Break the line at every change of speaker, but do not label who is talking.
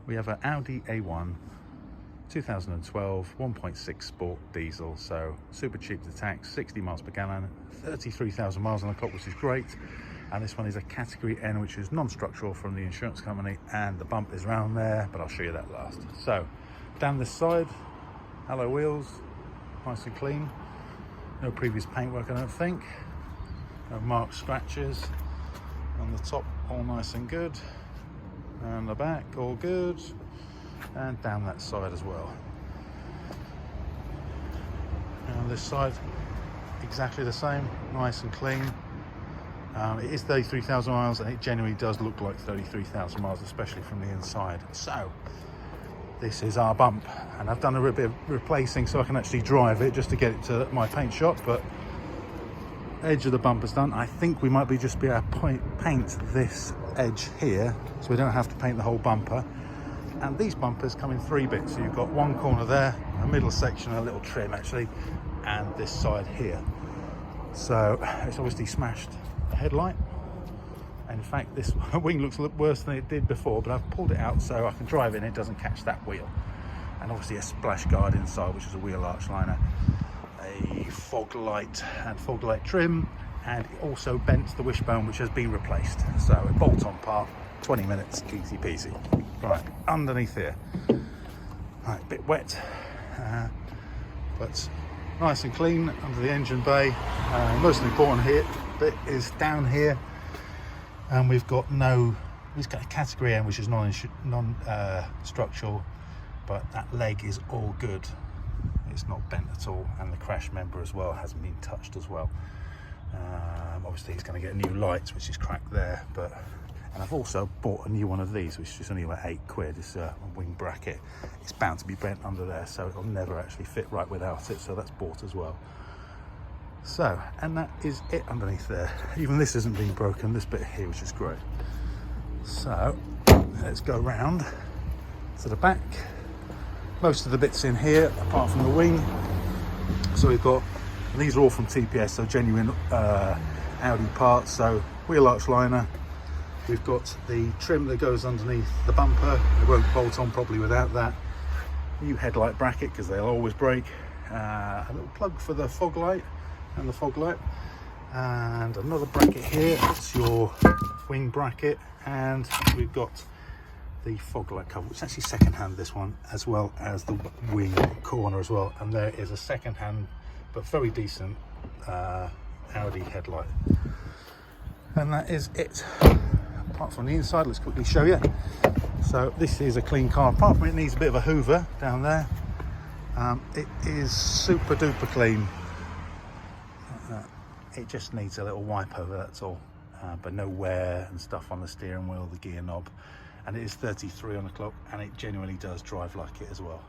We have an Audi A1 2012 1.6 sport diesel, so super cheap to tax, 60 miles per gallon, 33,000 miles on the clock, which is great. And this one is a category N, which is non-structural from the insurance company, and the bump is around there, but I'll show you that last. So down this side, alloy wheels, nice and clean, no previous paintwork I don't think, no marked scratches. On the top, all nice and good, and the back all good, and down that side as well. And on this side, exactly the same, nice and clean. It is 33,000 miles, and it genuinely does look like 33,000 miles, especially from the inside. So this is our bump, and I've done a bit of replacing so I can actually drive it just to get it to my paint shop, but edge of the bumper's done. I think we might be just be able to paint this edge here, so we don't have to paint the whole bumper. And these bumpers come in 3 bits, so you've got one corner there, a middle section, a little trim actually, and this side here. So it's obviously smashed the headlight. In fact, this wing looks a lot worse than it did before, but I've pulled it out so I can drive it and it doesn't catch that wheel. And obviously a splash guard inside, which is a wheel arch liner, a fog light and fog light trim, and it also bent the wishbone, which has been replaced. So a bolt on part, 20 minutes, easy peasy. Right, underneath here, right, a bit wet, but nice and clean under the engine bay. Most important here bit is down here, and we've got a category N, which is non-structural, but that leg is all good. It's not bent at all, and the crash member as well hasn't been touched as well. Obviously it's going to get new lights, which is cracked there, and I've also bought a new one of these, which is only about £8. It's a wing bracket. It's bound to be bent under there, so it'll never actually fit right without it, so that's bought as well. So, and that is it underneath there. Even this isn't being broken, this bit here, which is great. So let's go round to the back. Most of the bits in here, apart from the wing. So we've got, and these are all from TPS, so genuine Audi parts. So wheel arch liner. We've got the trim that goes underneath the bumper. It won't bolt on properly without that. New headlight bracket, because they'll always break. A little plug for the fog light and the fog light. And another bracket here, that's your wing bracket. And we've got the fog light cover, which is actually second hand, this one, as well as the wing corner as well. And there is a second hand but very decent Audi headlight. And that is it. Apart from the inside, let's quickly show you. So this is a clean car, apart from it needs a bit of a hoover down there. It is super duper clean. It just needs a little wipe over, that's all. But no wear and stuff on the steering wheel, the gear knob. And it is 33 on the clock, and it genuinely does drive like it as well.